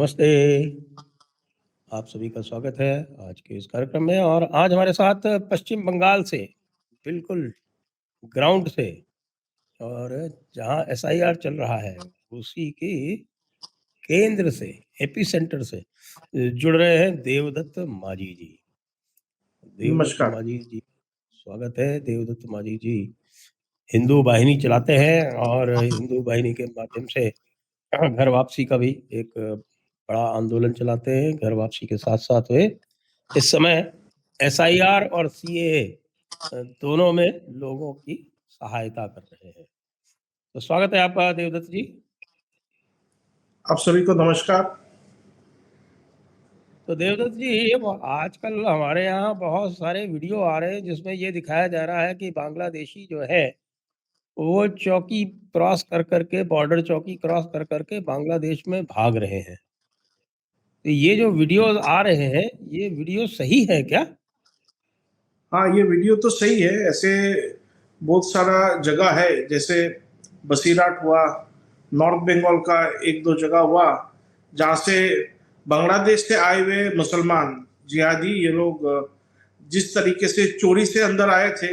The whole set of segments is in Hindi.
नमस्ते। आप सभी का स्वागत है आज के इस कार्यक्रम में। और आज हमारे साथ पश्चिम बंगाल से, बिल्कुल ग्राउंड से, और जहाँ एसआईआर चल रहा है उसी की केंद्र से, एपी सेंटर से जुड़ रहे हैं देवदत्त माझी जी। देवदत्त नमस्कार। माझी जी, स्वागत है। देवदत्त माझी जी हिंदू वाहिनी चलाते हैं और हिंदू वाहिनी के माध्यम से घर वापसी का भी एक बड़ा आंदोलन चलाते हैं। घर वापसी के साथ साथ वे इस समय एसआईआर और सीएए दोनों में लोगों की सहायता कर रहे हैं। तो स्वागत है आपका देवदत्त जी। आप सभी को नमस्कार। तो देवदत्त जी, आजकल हमारे यहाँ बहुत सारे वीडियो आ रहे हैं जिसमें ये दिखाया जा रहा है कि बांग्लादेशी जो है वो चौकी क्रॉस कर करके, बॉर्डर चौकी क्रॉस कर करके बांग्लादेश में भाग रहे हैं। तो ये जो वीडियोस आ रहे हैं, ये वीडियो सही है क्या? हाँ, ये वीडियो तो सही है। ऐसे बहुत सारा जगह है, जैसे बसीराट हुआ, नॉर्थ बंगाल का एक दो जगह हुआ, जहाँ से बांग्लादेश से आए हुए मुसलमान जिहादी ये लोग जिस तरीके से चोरी से अंदर आए थे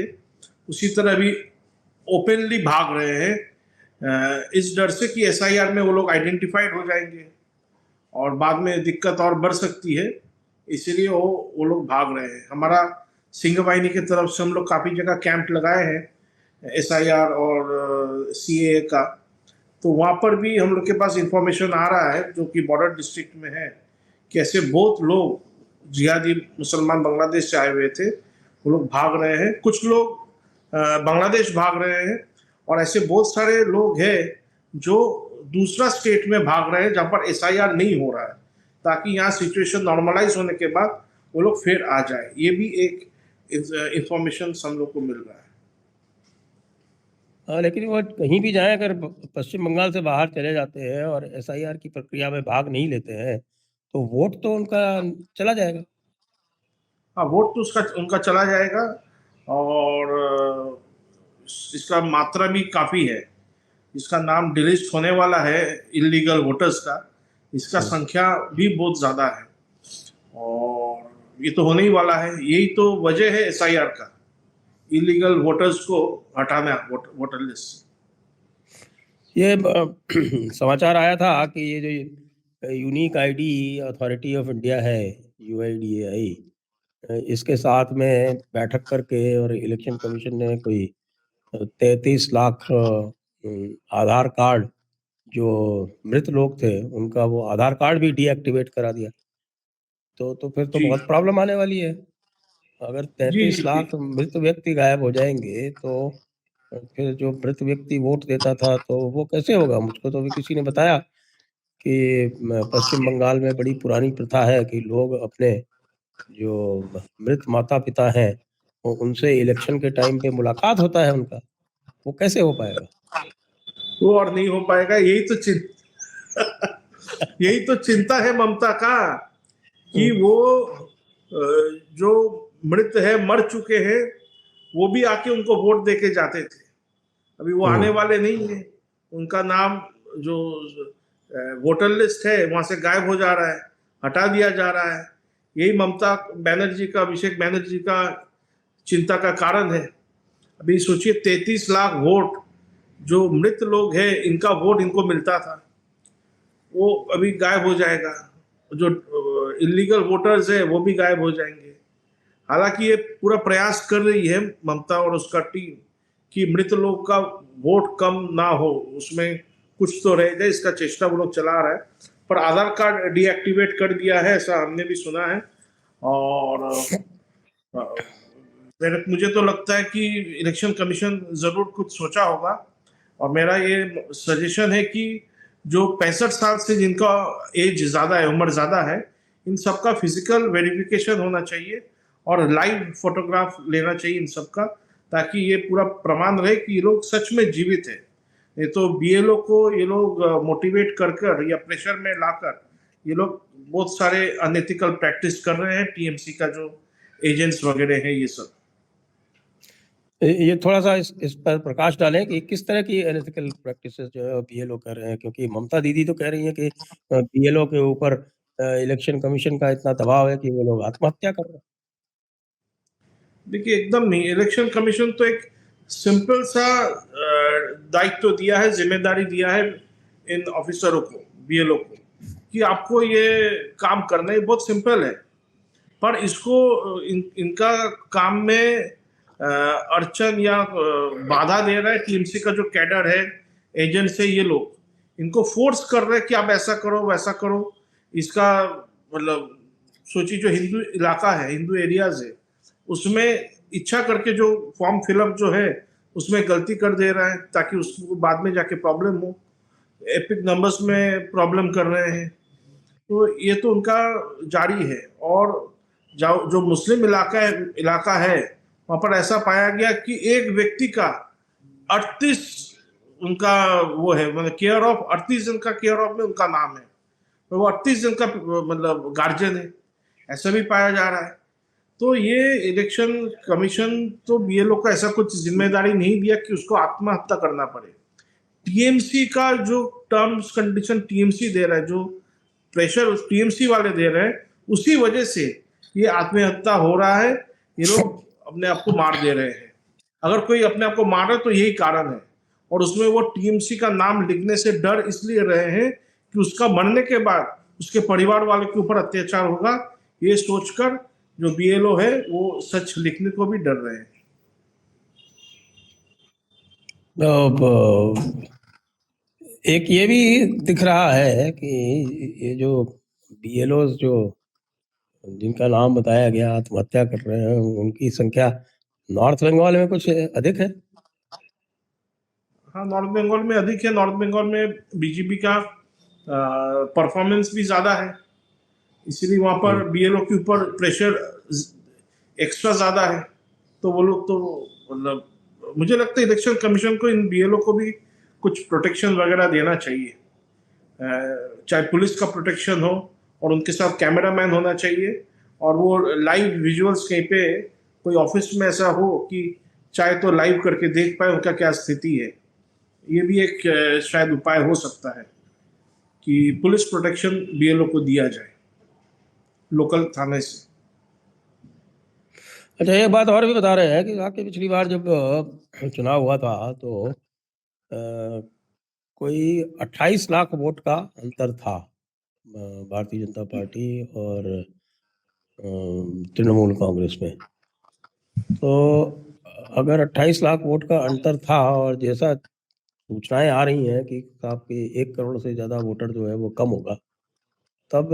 उसी तरह भी ओपनली भाग रहे हैं, इस डर से कि एसआईआर में वो लोग आइडेंटिफाइड हो जाएंगे और बाद में दिक्कत और बढ़ सकती है। इसीलिए वो लोग भाग रहे हैं। हमारा सिंह वाहिनी की तरफ से हम लोग काफ़ी जगह कैंप लगाए हैं एसआईआर और सीएए का। तो वहाँ पर भी हम लोग के पास इंफॉर्मेशन आ रहा है, जो कि बॉर्डर डिस्ट्रिक्ट में है, कि ऐसे बहुत लोग जिहादी मुसलमान बांग्लादेश से आए हुए थे, वो लोग भाग रहे हैं। कुछ लोग बांग्लादेश भाग रहे हैं और ऐसे बहुत सारे लोग हैं जो दूसरा स्टेट में भाग रहे हैं जहाँ पर एसआईआर नहीं हो रहा है, ताकि यहाँ सिचुएशन नॉर्मलाइज होने के बाद वो लोग फिर आ जाए। ये भी एक इंफॉर्मेशन हम लोग को मिल रहा है। लेकिन वो कहीं भी जाएं, अगर पश्चिम बंगाल से बाहर चले जाते हैं और एसआईआर की प्रक्रिया में भाग नहीं लेते हैं तो वोट तो उनका चला जाएगा। हाँ, वोट तो उसका उनका चला जाएगा और इसका मात्रा भी काफ़ी है। इसका नाम डिलीट होने वाला है इलीगल वोटर्स का, इसका संख्या भी बहुत ज़्यादा है और ये तो होने ही वाला है। यही तो वजह है एसआईआर का, इलीगल वोटर्स को हटाना वोटर लिस्ट से। ये समाचार आया था कि ये जो unique ID authority of India है, यूआईडीएआई, इसके साथ में बैठक करके और इलेक्शन कमीशन ने कोई 33 लाख आधार कार्ड, जो मृत लोग थे उनका वो आधार कार्ड भी डीएक्टिवेट करा दिया। तो फिर तो जी बहुत प्रॉब्लम आने वाली है। अगर जी 33 जी जी। लाख मृत व्यक्ति गायब हो जाएंगे तो फिर जो मृत व्यक्ति वोट देता था तो वो कैसे होगा? मुझको तो अभी किसी ने बताया कि पश्चिम बंगाल में बड़ी पुरानी प्रथा है कि लोग अपने जो मृत माता पिता हैं उनसे इलेक्शन के टाइम पे मुलाकात होता है उनका। वो कैसे हो पाएगा? वो और नहीं हो पाएगा। यही तो चिंता है ममता का, कि वो जो मृत है, मर चुके हैं, वो भी आके उनको वोट दे के जाते थे। अभी वो आने वाले नहीं है। उनका नाम जो वोटर लिस्ट है वहां से गायब हो जा रहा है, हटा दिया जा रहा है। यही ममता बनर्जी का, अभिषेक बनर्जी का चिंता का कारण है। अभी सोचिए, 33 लाख वोट जो मृत लोग हैं, इनका वोट इनको मिलता था, वो अभी गायब हो जाएगा। जो इलीगल वोटर्स है वो भी गायब हो जाएंगे। हालांकि ये पूरा प्रयास कर रही है ममता और उसका टीम कि मृत लोग का वोट कम ना हो, उसमें कुछ तो रह जाए, इसका चेष्टा वो लोग चला रहा है। पर आधार कार्ड डीएक्टिवेट कर दिया है, ऐसा हमने भी सुना है। और मुझे तो लगता है कि इलेक्शन कमीशन जरूर कुछ सोचा होगा। और मेरा ये सजेशन है कि जो 65 साल से जिनका एज ज़्यादा है, उम्र ज़्यादा है, इन सबका फिजिकल वेरिफिकेशन होना चाहिए और लाइव फोटोग्राफ लेना चाहिए इन सबका, ताकि ये पूरा प्रमाण रहे कि ये लोग सच में जीवित है। नहीं तो बीएलओ को ये लोग मोटिवेट कर कर या प्रेशर में लाकर ये लोग बहुत सारे अनएथिकल प्रैक्टिस कर रहे हैं। टीएमसी का जो एजेंट्स वगैरह हैं ये सब। ये थोड़ा-सा इस पर प्रकाश डालें कि किस तरह की एथिकल प्रैक्टिसेज़ जो है बीएलओ कर रहे हैं? क्योंकि ममता दीदी तो कह रही हैं कि बीएलओ के ऊपर इलेक्शन कमीशन का इतना दबाव है कि वो लोग आत्महत्या कर रहे हैं। देखिए, एकदम नहीं। इलेक्शन कमीशन तो एक सिंपल सा दायित्व दिया है, ज़िम्मेदारी दिया है इन ऑफिसरों को, बीएलओ को, कि आपको ये काम करना है। बहुत सिंपल है। पर इसको इनका काम में अड़चन या बाधा दे रहा है टीएमसी का जो कैडर है, एजेंट्स है, ये लोग इनको फोर्स कर रहे हैं कि आप ऐसा करो वैसा करो। इसका मतलब सोचिए, जो हिंदू इलाका है, हिंदू एरियाज है, उसमें इच्छा करके जो फॉर्म फिलअप जो है उसमें गलती कर दे रहा है ताकि उसको बाद में जाके प्रॉब्लम हो। एपिक नंबर्स में प्रॉब्लम कर रहे हैं। तो ये तो उनका जारी है। और जो मुस्लिम इलाका है वहां पर ऐसा पाया गया कि एक व्यक्ति का 38 उनका वो है, मतलब केयर ऑफ 38 जन का केयर ऑफ में उनका नाम है। तो वो 38 जन का मतलब गार्जियन है, ऐसा भी पाया जा रहा है। तो ये इलेक्शन कमीशन तो बीएलओ का ऐसा कुछ जिम्मेदारी नहीं दिया कि उसको आत्महत्या करना पड़े। टीएमसी का जो टर्म्स कंडीशन टीएमसी दे रहा है, जो प्रेशर उस टीएमसी वाले दे रहे हैं, उसी वजह से ये आत्महत्या हो रहा है। ये लोग अपने आप को मार दे रहे हैं। अगर कोई अपने आप को मार रहा है तो यही कारण है। और उसमें वो टीएमसी का नाम लिखने से डर इसलिए रहे हैं कि उसका मरने के बाद उसके परिवार वाले के ऊपर अत्याचार होगा, ये सोचकर जो बीएलओ है वो सच लिखने को भी डर रहे हैं। एक ये भी दिख रहा है कि ये जो बीएलओ जो जिनका नाम बताया गया आत्महत्या कर रहे हैं, उनकी संख्या नॉर्थ बंगाल में कुछ अधिक है। हाँ, नॉर्थ बंगाल में अधिक है। नॉर्थ बंगाल में बीजेपी का परफॉर्मेंस भी ज़्यादा है, इसीलिए वहाँ पर बीएलओ के ऊपर प्रेशर एक्स्ट्रा ज़्यादा है। तो वो लोग तो मतलब मुझे लगता है इलेक्शन कमीशन को इन बीएलओ को भी कुछ प्रोटेक्शन वगैरह देना चाहिए। चाहे पुलिस का प्रोटेक्शन हो और उनके साथ कैमरामैन होना चाहिए, और वो लाइव विजुअल्स कहीं पे कोई ऑफिस में ऐसा हो कि चाहे तो लाइव करके देख पाए उनका क्या स्थिति है। ये भी एक शायद उपाय हो सकता है कि पुलिस प्रोटेक्शन बीएलओ को दिया जाए लोकल थाने से। अच्छा, एक बात और भी बता रहे हैं कि आपके पिछली बार जब चुनाव हुआ था तो कोई 28 लाख वोट का अंतर था भारतीय जनता पार्टी और तृणमूल कांग्रेस में। तो अगर 28 लाख वोट का अंतर था और जैसा सूचनाएं आ रही हैं कि आपके 1 करोड़ से ज़्यादा वोटर जो है वो कम होगा, तब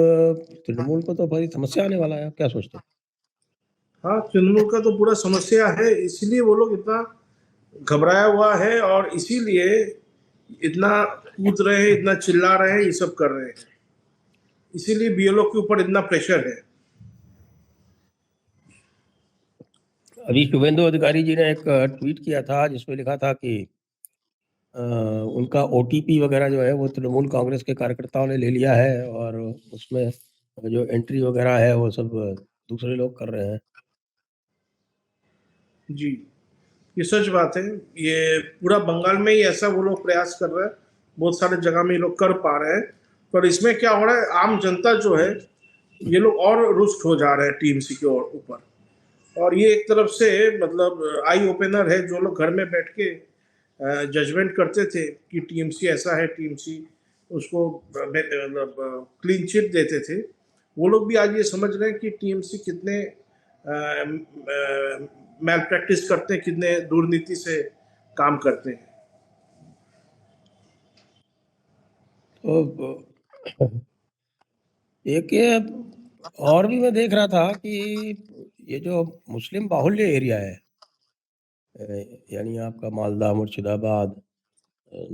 तृणमूल को तो बड़ी समस्या आने वाला है। आप क्या सोचते हैं? हाँ, तृणमूल का तो पूरा समस्या है, इसीलिए वो लोग इतना घबराया हुआ है और इसीलिए इतना कूद रहे हैं, इतना चिल्ला रहे हैं, ये सब कर रहे हैं। इसीलिए बीएलओ के ऊपर इतना प्रेशर है। अभी शुभेंदु अधिकारी जी ने एक ट्वीट किया था जिसमें लिखा था कि उनका ओटीपी वगैरह जो है वो तृणमूल कांग्रेस के कार्यकर्ताओं ने ले लिया है और उसमें जो एंट्री वगैरह है वो सब दूसरे लोग कर रहे हैं। जी, ये सच बात है। ये पूरा बंगाल में ही ऐसा वो लोग प्रयास कर रहे हैं, बहुत सारे जगह में ये लोग कर पा रहे हैं। पर इसमें क्या हो रहा है, आम जनता जो है ये लोग और रुष्ट हो जा रहे हैं टीएमसी के ऊपर। और ये एक तरफ से मतलब आई ओपनर है। जो लोग घर में बैठ के जजमेंट करते थे कि टीएमसी ऐसा है, टीएमसी उसको मतलब क्लीन चिट देते थे, वो लोग भी आज ये समझ रहे हैं कि टीएमसी कितने मैल प्रैक्टिस करते हैं, कितने दुर्नीति से काम करते हैं। तो एक ये और भी मैं देख रहा था कि ये जो मुस्लिम बाहुल्य एरिया है, यानी आपका मालदा, मुर्शिदाबाद,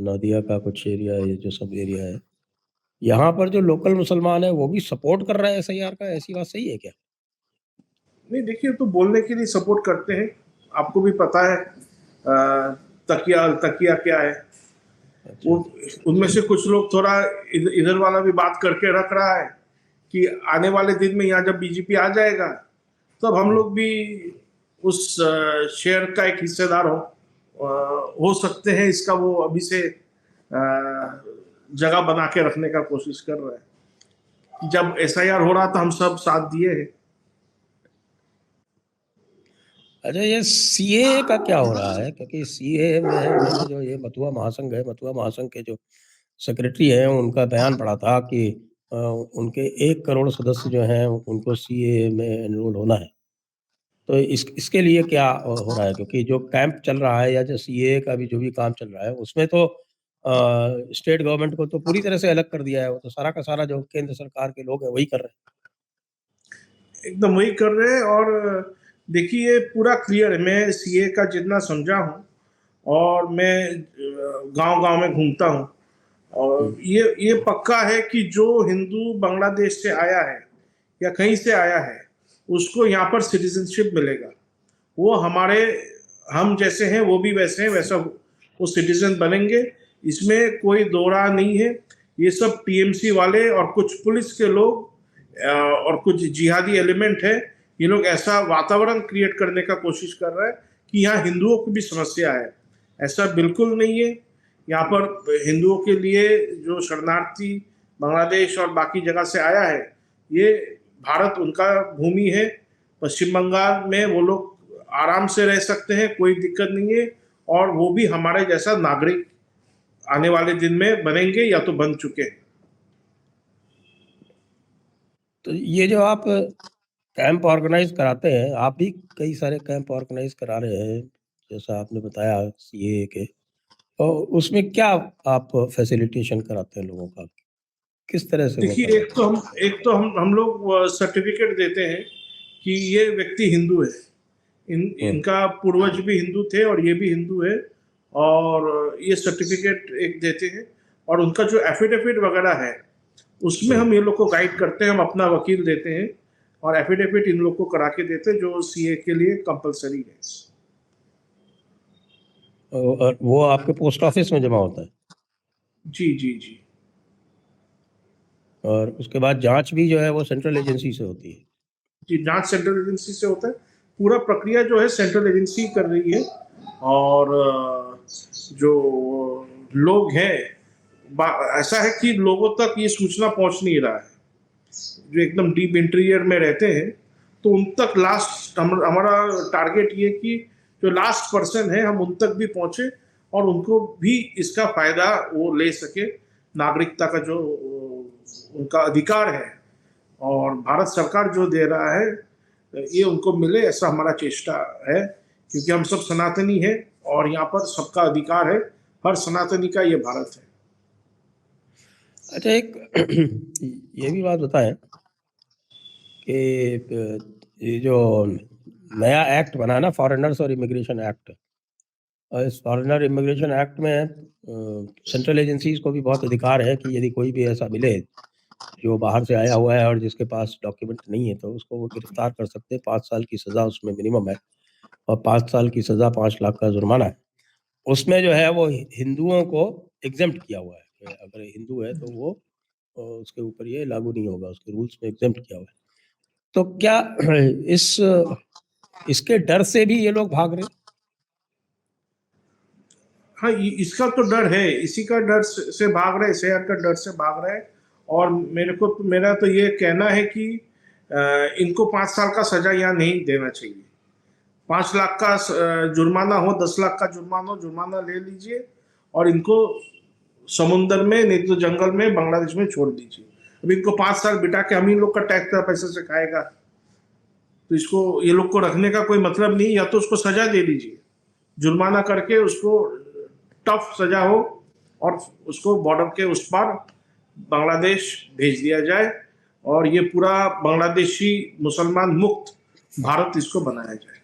नदिया का कुछ एरिया है, ये जो सब एरिया है, यहाँ पर जो लोकल मुसलमान है वो भी सपोर्ट कर रहा है एसआईआर का। ऐसी बात सही है क्या? नहीं, देखिए, तो बोलने के लिए सपोर्ट करते हैं। आपको भी पता है तकिया तकिया क्या है। अच्छा, उनमें से कुछ लोग थोड़ा इधर वाला भी बात करके रख रहा है कि आने वाले दिन में यहाँ जब बीजेपी आ जाएगा तब हम लोग भी उस शेयर का एक हिस्सेदार हो सकते हैं। इसका वो अभी से जगह बना के रखने का कोशिश कर रहे हैं। जब एसआईआर हो रहा था हम सब साथ दिए हैं। अच्छा, ये सीए का क्या हो रहा है? क्योंकि सीए में मैंने जो ये मथुआ महासंघ है, मथुआ महासंघ के जो सेक्रेटरी हैं, उनका बयान पढ़ा था कि उनके 1 करोड़ सदस्य जो हैं उनको सीए में एनरोल होना है। तो इसके लिए क्या हो रहा है? क्योंकि जो कैंप चल रहा है या जो सीए का भी जो भी काम चल रहा है, उसमें तो स्टेट गवर्नमेंट को तो पूरी तरह से अलग कर दिया है। वो तो सारा का सारा जो केंद्र सरकार के लोग हैं वही कर रहे हैं। एकदम वही कर रहे हैं। और देखिए पूरा क्लियर है, मैं सीए का जितना समझा हूँ और मैं गांव-गांव में घूमता हूँ और ये पक्का है कि जो हिंदू बांग्लादेश से आया है या कहीं से आया है, उसको यहाँ पर सिटीजनशिप मिलेगा। वो हम जैसे हैं वो भी वैसे हैं, वैसा वो सिटीजन बनेंगे। इसमें कोई दो राह नहीं है। ये सब टीएमसी वाले और कुछ पुलिस के लोग और कुछ जिहादी एलिमेंट है, ये लोग ऐसा वातावरण क्रिएट करने का कोशिश कर रहे हैं कि यहाँ हिंदुओं की भी समस्या है। ऐसा बिल्कुल नहीं है। यहाँ पर हिंदुओं के लिए जो शरणार्थी बांग्लादेश और बाकी जगह से आया है, ये भारत उनका भूमि है। पश्चिम बंगाल में वो लोग आराम से रह सकते हैं, कोई दिक्कत नहीं है। और वो भी हमारे जैसा नागरिक आने वाले दिन में बनेंगे या तो बन चुके हैं। तो ये जो आप कैंप ऑर्गेनाइज कराते हैं, आप भी कई सारे कैंप ऑर्गेनाइज करा रहे हैं, जैसा आपने बताया सीए के। और उसमें क्या आप फैसिलिटेशन कराते हैं लोगों का? किस तरह से वो देखिए करवाते हैं? एक तो हम लोग सर्टिफिकेट देते हैं कि ये व्यक्ति हिंदू है। हुँ, इनका पूर्वज भी हिंदू थे और ये भी हिंदू है। और ये सर्टिफिकेट एक देते हैं। और उनका जो एफिडेविट वगैरह है उसमें हुँ। हम ये लोग को गाइड करते हैं। हम अपना वकील देते हैं और एफिडेविट इन लोग को करा के देते हैं, जो सीए के लिए कंपलसरी है। और वो आपके पोस्ट ऑफिस में जमा होता है? जी जी जी। और उसके बाद जाँच भी जो है वो सेंट्रल एजेंसी से होती है? जी, जांच सेंट्रल एजेंसी से होता है। पूरा प्रक्रिया जो है सेंट्रल एजेंसी कर रही है। और जो लोग हैं, ऐसा है कि लोगों तक ये सूचना पहुंच नहीं रहा है। जो एकदम डीप इंटीरियर में रहते हैं, तो उन तक हमारा टारगेट ये कि जो लास्ट पर्सन है हम उन तक भी पहुंचे और उनको भी इसका फायदा वो ले सके। नागरिकता का जो उनका अधिकार है और भारत सरकार जो दे रहा है, ये उनको मिले, ऐसा हमारा चेष्टा है। क्योंकि हम सब सनातनी हैं और यहाँ पर सबका अधिकार है। हर सनातनी का ये भारत है। अच्छा, एक ये भी बात बताएँ कि ये जो नया एक्ट बना है ना, फॉरेनर्स और इमिग्रेशन एक्ट, और इस फॉरेनर इमिग्रेशन एक्ट में सेंट्रल एजेंसीज़ को भी बहुत अधिकार है कि यदि कोई भी ऐसा मिले जो बाहर से आया हुआ है और जिसके पास डॉक्यूमेंट नहीं है, तो उसको वो गिरफ्तार कर सकते हैं। 5 साल की सज़ा उसमें मिनिमम है और 5 साल की सज़ा 5 लाख का जुर्माना है। उसमें जो है वो हिंदुओं को एग्ज़ेम्प्ट किया हुआ है कि अगर हिंदू है तो वो उसके ऊपर ये लागू नहीं होगा, उसके रूल्स में एग्ज़ेम्प्ट किया हुआ है। तो क्या इस इसके डर से भी ये लोग भाग रहे हैं? हाँ, इसका तो डर है। इसी का डर से भाग रहे, एसआईआर का डर से भाग रहे। और मेरा तो ये कहना है कि इनको 5 साल का सजा यहाँ नहीं देना चाहिए। 5 लाख का जुर्माना हो, 10 लाख का जुर्माना हो, जुर्माना ले लीजिए और इनको समुंदर में नहीं तो जंगल में बांग्लादेश में छोड़ दीजिए। अब इनको 5 साल बिठा के हम ही लोग का टैक्स का पैसे से खाएगा, तो इसको ये लोग को रखने का कोई मतलब नहीं। या तो उसको सजा दे दीजिए, जुर्माना करके उसको टफ सजा हो और उसको बॉर्डर के उस पार बांग्लादेश भेज दिया जाए और ये पूरा बांग्लादेशी मुसलमान मुक्त भारत इसको बनाया जाए।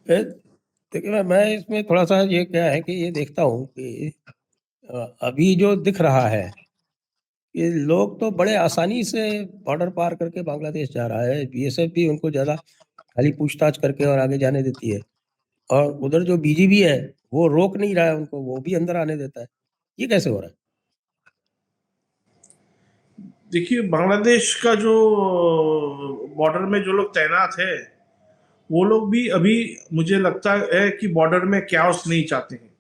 ए, देखिए, मैं इसमें थोड़ा-सा ये क्या है कि ये देखता हूँ कि अभी जो दिख रहा है, ये लोग तो बड़े आसानी से बॉर्डर पार करके बांग्लादेश जा रहा है। बीएसएफ भी उनको ज़्यादा खाली पूछताछ करके और आगे जाने देती है। और उधर जो बीजीबी है, वो रोक नहीं रहा है उनको, वो भी अंदर आने देता है। ये कैसे हो रहा है? देखिए बांग्लादेश का जो बॉर्डर में जो लोग तैनात है वो लोग भी अभी मुझे लगता है कि बॉर्डर में कैओस नहीं चाहते हैं,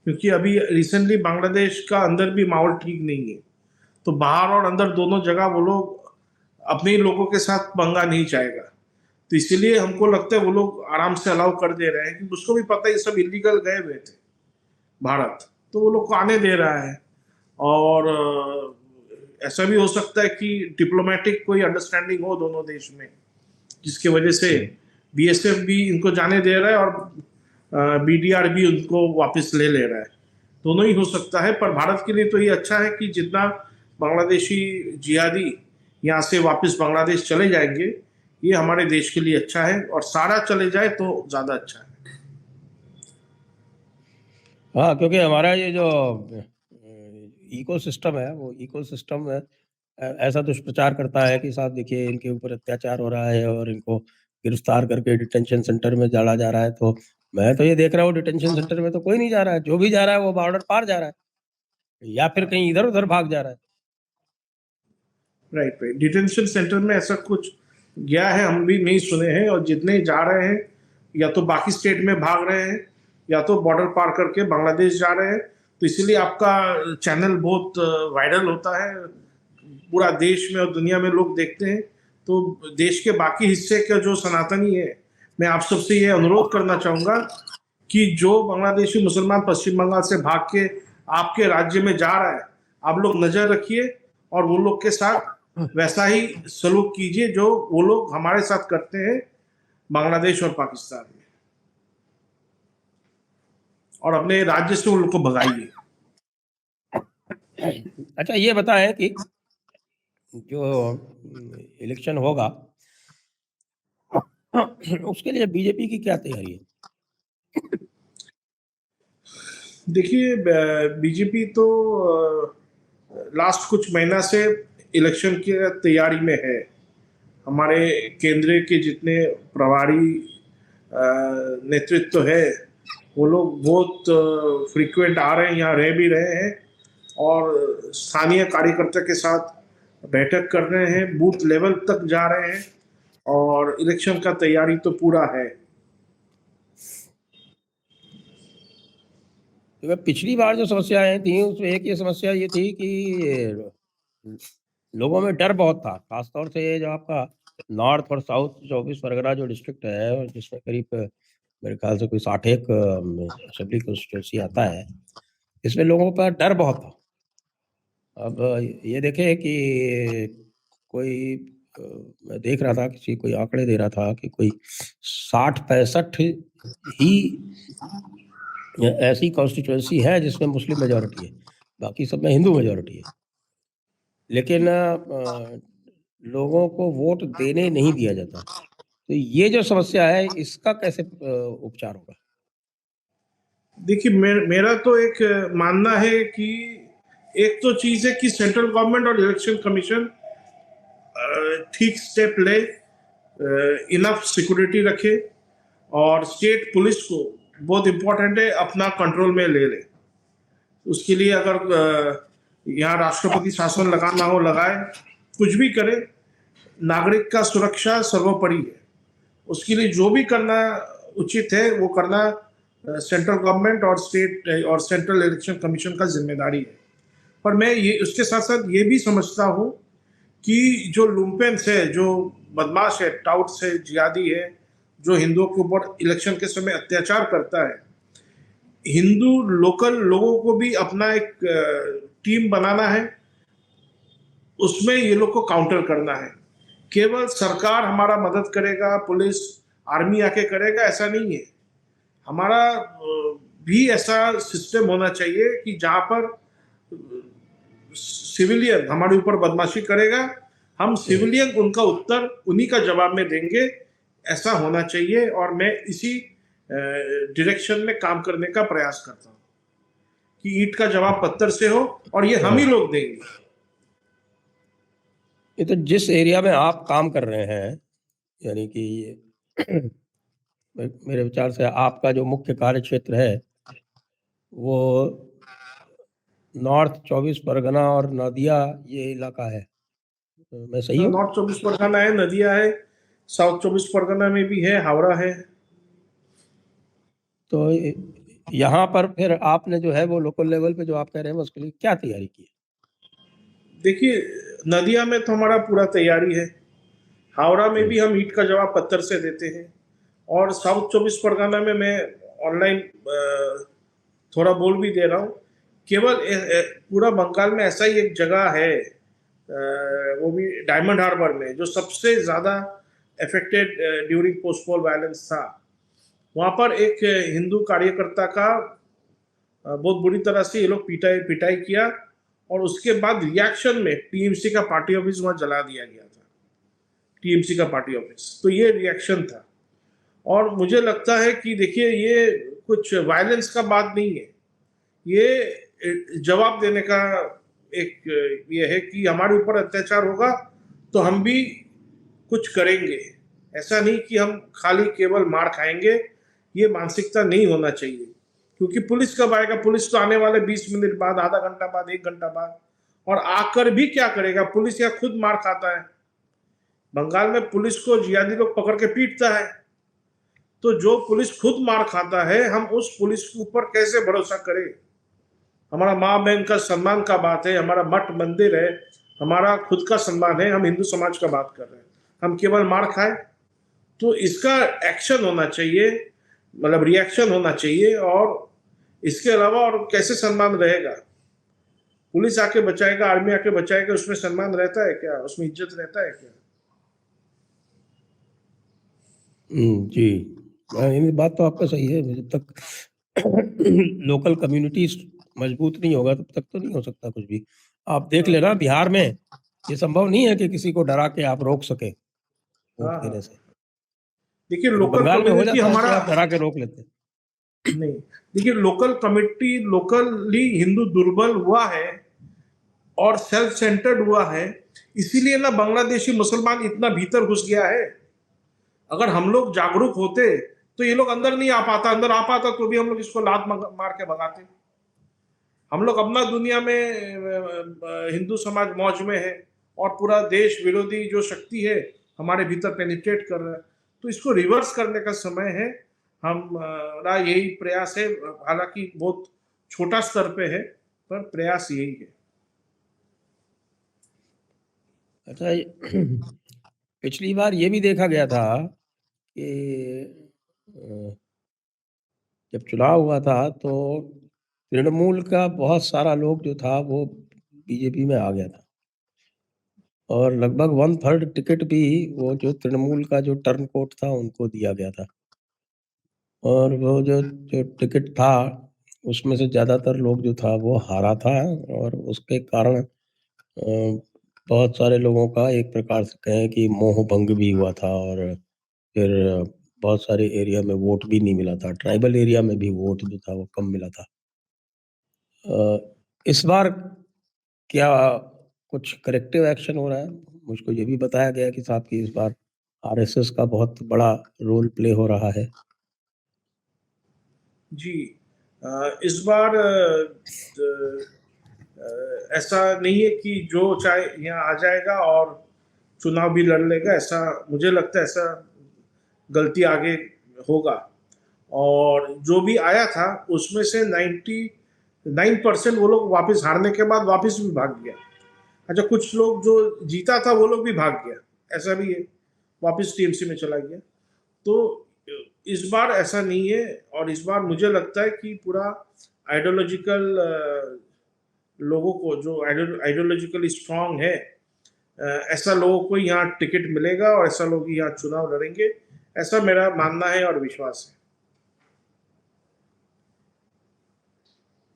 क्योंकि अभी रिसेंटली बांग्लादेश का अंदर भी माहौल ठीक नहीं है। तो बाहर और अंदर दोनों जगह वो लोग अपने ही लोगों के साथ पंगा नहीं चाहेगा। तो इसीलिए हमको लगता है वो लोग आराम से अलाउ कर दे रहे हैं, क्योंकि उसको भी पता है ये सब इलीगल गए हुए थे भारत, तो वो लोग को आने दे रहा है। और ऐसा भी हो सकता है कि डिप्लोमेटिक कोई अंडरस्टैंडिंग हो दोनों देश में, जिसकी वजह से बीएसएफ भी इनको जाने दे रहा है और बीडीआर भी उनको वापस ले ले रहा है। दोनों ही हो सकता है, पर भारत के लिए तो ये अच्छा है कि जितना बांग्लादेशी जिहादी यहाँ से वापस बांग्लादेश चले जाएंगे, ये हमारे देश के लिए अच्छा है, और सारा चले जाए तो ज़्यादा अच्छा है। हाँ, क्योंकि हमारा ये जो इकोसिस्टम है, वो इकोसिस्टम ऐसा दुष्प्रचार करता है कि साहब देखिए इनके ऊपर अत्याचार हो रहा है और इनको गिरफ्तार करके डिटेंशन सेंटर में डाला जा रहा है। तो मैं तो ये देख रहा हूँ डिटेंशन सेंटर में तो कोई नहीं जा रहा है, जो भी जा रहा है वो बॉर्डर पार जा रहा है या फिर कहीं इधर उधर भाग जा रहा है। राइट राइट, डिटेंशन सेंटर में ऐसा कुछ गया है हम भी नहीं सुने हैं, और जितने जा रहे हैं या तो बाकी स्टेट में भाग रहे हैं या तो बॉर्डर पार करके बांग्लादेश जा रहे हैं। तो इसीलिए आपका चैनल बहुत वायरल होता है, पूरा देश में और दुनिया में लोग देखते हैं। तो देश के बाकी हिस्से का जो सनातनी है, मैं आप सबसे ये अनुरोध करना चाहूँगा कि जो बांग्लादेशी मुसलमान पश्चिम बंगाल से भाग के आपके राज्य में जा रहा है, आप लोग नज़र रखिए और वो लोग के साथ वैसा ही सलूक कीजिए जो वो लोग हमारे साथ करते हैं बांग्लादेश और पाकिस्तान में, और अपने राज्य से उन लोग को भगाइए। अच्छा, ये बताएं कि जो इलेक्शन होगा उसके लिए बीजेपी की क्या तैयारी है? देखिए, बीजेपी तो लास्ट कुछ महीना से इलेक्शन की तैयारी में है। हमारे केंद्र के जितने प्रभारी नेतृत्व है, वो लोग बहुत फ्रीक्वेंट आ रहे हैं, यहाँ रह भी रहे हैं, और स्थानीय कार्यकर्ता के साथ बैठक कर रहे हैं, बूथ लेवल तक जा रहे हैं, और इलेक्शन का तैयारी तो पूरा है। तो पिछली बार जो समस्याएं थी उसमें एक ये समस्या ये थी कि लोगों में डर बहुत था, खासतौर से ये जो आपका नॉर्थ और साउथ 24 परगना जो डिस्ट्रिक्ट है, और जिसमें करीब मेरे ख्याल से कोई 61 असेंबली कॉन्स्टिट्यूंसी आता है, इसमें लोगों का डर बहुत था। अब ये देखे कि कोई मैं देख रहा था, किसी कोई आंकड़े दे रहा था कि कोई 60-65 ही ऐसी कॉन्स्टिट्यूंसी है जिसमें मुस्लिम मेजोरिटी है, बाकी सब में हिंदू मेजोरिटी है। लेकिन लोगों को वोट देने नहीं दिया जाता। तो ये जो समस्या है इसका कैसे उपचार होगा? देखिए, मेरा तो एक मानना है कि एक तो चीज़ है कि सेंट्रल गवर्नमेंट और इलेक्शन कमीशन ठीक स्टेप ले, इनफ सिक्योरिटी रखे, और स्टेट पुलिस को बहुत इम्पोर्टेंट है अपना कंट्रोल में ले ले। उसके लिए अगर यहाँ राष्ट्रपति शासन लगाना हो लगाए, कुछ भी करे, नागरिक का सुरक्षा सर्वोपरि है। उसके लिए जो भी करना उचित है वो करना सेंट्रल गवर्नमेंट और स्टेट और सेंट्रल इलेक्शन कमीशन का जिम्मेदारी है। पर मैं ये उसके साथ साथ ये भी समझता हूँ कि जो लुम्पेंस है, जो बदमाश है, टाउट्स है, जिहादी है, जो हिंदुओं के ऊपर इलेक्शन के समय अत्याचार करता है, हिंदू लोकल लोगों को भी अपना एक टीम बनाना है, उसमें ये लोग को काउंटर करना है। केवल सरकार हमारा मदद करेगा, पुलिस आर्मी आके करेगा, ऐसा नहीं है। हमारा भी ऐसा सिस्टम होना चाहिए कि जहाँ पर सिविलियन हमारे ऊपर बदमाशी करेगा, हम सिविलियन उनका उत्तर उन्हीं का जवाब में देंगे, ऐसा होना चाहिए। और मैं इसी डायरेक्शन में काम करने का प्रयास करता हूँ कि ईंट का जवाब पत्थर से हो, और ये हम ही लोग देंगे। ये तो जिस एरिया में आप काम कर रहे हैं, यानी कि मेरे विचार से आपका जो मुख्य कार्य क्षेत्र है वो नॉर्थ 24 परगना और नदिया ये इलाका है, तो मैं सही हूँ? नॉर्थ 24 परगना है, नदिया है, साउथ 24 परगना में भी है, हावड़ा है। तो यहाँ पर फिर आपने जो है वो लोकल लेवल पे जो आप कह रहे हैं उसके लिए क्या तैयारी की है? देखिए, नदिया में तो हमारा पूरा तैयारी है। हावड़ा में भी हम ईंट का जवाब पत्थर से देते हैं। और साउथ 24 परगना में मैं ऑनलाइन थोड़ा बोल भी दे रहा हूँ। केवल पूरा बंगाल में ऐसा ही एक जगह है, वो भी डायमंड हार्बर में, जो सबसे ज़्यादा अफेक्टेड ड्यूरिंग पोस्ट पोल वायलेंस था। वहाँ पर एक हिंदू कार्यकर्ता का बहुत बुरी तरह से ये लोग पिटाई पिटाई किया, और उसके बाद रिएक्शन में टीएमसी का पार्टी ऑफिस वहाँ जला दिया गया था। टीएमसी का पार्टी ऑफिस, तो ये रिएक्शन था। और मुझे लगता है कि देखिए, ये कुछ वायलेंस का बात नहीं है, ये जवाब देने का एक ये है कि हमारे ऊपर अत्याचार होगा तो हम भी कुछ करेंगे। ऐसा नहीं कि हम खाली केवल मार खाएंगे, ये मानसिकता नहीं होना चाहिए। क्योंकि पुलिस कब आएगा? पुलिस तो आने वाले 20 मिनट बाद, आधा घंटा बाद, 1 घंटा बाद। और आकर भी क्या करेगा? पुलिस या खुद मार खाता है। बंगाल में पुलिस को जिहादी लोग पकड़ के पीटता है। तो जो पुलिस खुद मार खाता है, हम उस पुलिस के ऊपर कैसे भरोसा करें? हमारा माँ बहन का सम्मान का बात है, हमारा मठ मंदिर है, हमारा खुद का सम्मान है। हम हिंदू समाज का बात कर रहे हैं, हम केवल मार खाए? तो इसका एक्शन होना चाहिए, मतलब रिएक्शन होना चाहिए। और इसके अलावा और कैसे सम्मान रहेगा? पुलिस आके बचाएगा, आर्मी आके बचाएगा, उसमें सम्मान रहता है क्या? उसमें इज्जत रहता है क्या? जी, ये बात तो आपका सही है। जब तक लोकल कम्युनिटी मजबूत नहीं होगा तब तक तो नहीं हो सकता कुछ भी। आप देख लेना, बिहार में ये संभव नहीं है कि किसी को डरा के आप रोक सके वोट हाँ हाँ, देने से। देखिए लेकिन लोकल बंगाल में हो कम्युनिटी जाता है कि हमारा आप डरा के रोक लेते हैं। नहीं। देखिए, लोकल कम्युनिटी, लोकली हिंदू दुर्बल हुआ है और सेल्फ सेंटर्ड हुआ है। इसीलिए ना बांग्लादेशी मुसलमान इतना भीतर घुस गया है। अगर हम लोग जागरूक होते तो ये लोग अंदर नहीं आ पाता। अंदर आ पाता तो भी हम लोग इसको लात मार के भगाते। हम लोग अपना दुनिया में हिंदू समाज मौज में है, और पूरा देश विरोधी जो शक्ति है हमारे भीतर पेनिट्रेट कर रहा है। तो इसको रिवर्स करने का समय है। हमारा यही प्रयास है, हालांकि बहुत छोटा स्तर पे है, पर प्रयास यही है। अच्छा, पिछली बार ये भी देखा गया था कि जब चुनाव हुआ था तो तृणमूल का बहुत सारा लोग जो था वो बीजेपी में आ गया था, और लगभग 1/3 टिकट भी वो जो तृणमूल का जो टर्न कोट था उनको दिया गया था। और वो जो जो टिकट था उसमें से ज़्यादातर लोग जो था वो हारा था, और उसके कारण बहुत सारे लोगों का एक प्रकार से कहें कि मोह भंग भी हुआ था, और फिर बहुत सारे एरिया में वोट भी नहीं मिला था। ट्राइबल एरिया में भी वोट जो था वो कम मिला था। इस बार क्या कुछ करेक्टिव एक्शन हो रहा है? मुझको ये भी बताया गया कि साहब कि इस बार आरएसएस का बहुत बड़ा रोल प्ले हो रहा है। जी, इस बार ऐसा नहीं है कि जो चाहे यहाँ आ जाएगा और चुनाव भी लड़ लेगा। ऐसा मुझे लगता है, ऐसा गलती आगे होगा। और जो भी आया था उसमें से 99% वो लोग वापस हारने के बाद वापस भी भाग गया। अच्छा, कुछ लोग जो जीता था वो लोग भी भाग गया, ऐसा भी है, वापस टीएमसी में चला गया। तो इस बार ऐसा नहीं है। और इस बार मुझे लगता है कि पूरा आइडियोलॉजिकल लोगों को, जो आइडियोलॉजिकली स्ट्रांग है, ऐसा लोगों को यहाँ टिकट मिलेगा और ऐसा लोग यहाँ चुनाव लड़ेंगे। ऐसा मेरा मानना है और विश्वास है।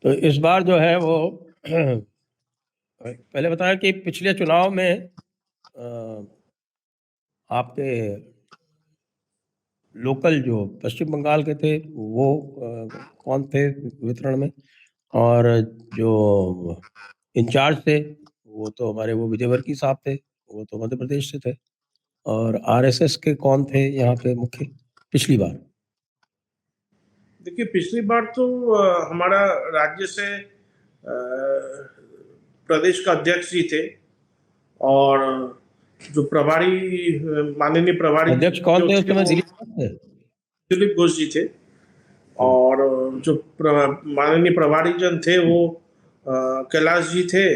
तो इस बार जो है वो पहले बताया कि पिछले चुनाव में आपके लोकल जो पश्चिम बंगाल के थे वो कौन थे वितरण में, और जो इंचार्ज थे वो तो हमारे वो विजयवर्गीय साहब थे, वो तो मध्य प्रदेश से थे। और आरएसएस के कौन थे यहाँ पे मुख्य पिछली बार? देखिए, पिछली बार तो हमारा राज्य से प्रदेश का अध्यक्ष जी थे, और जो प्रभारी माननीय प्रभारी अध्यक्ष कौन जो थे उस थे समय, वो दिलीप घोष थे? दिलीप घोष जी थे। हम्म, और जो माननीय प्रभारी जन थे वो कैलाश जी थे,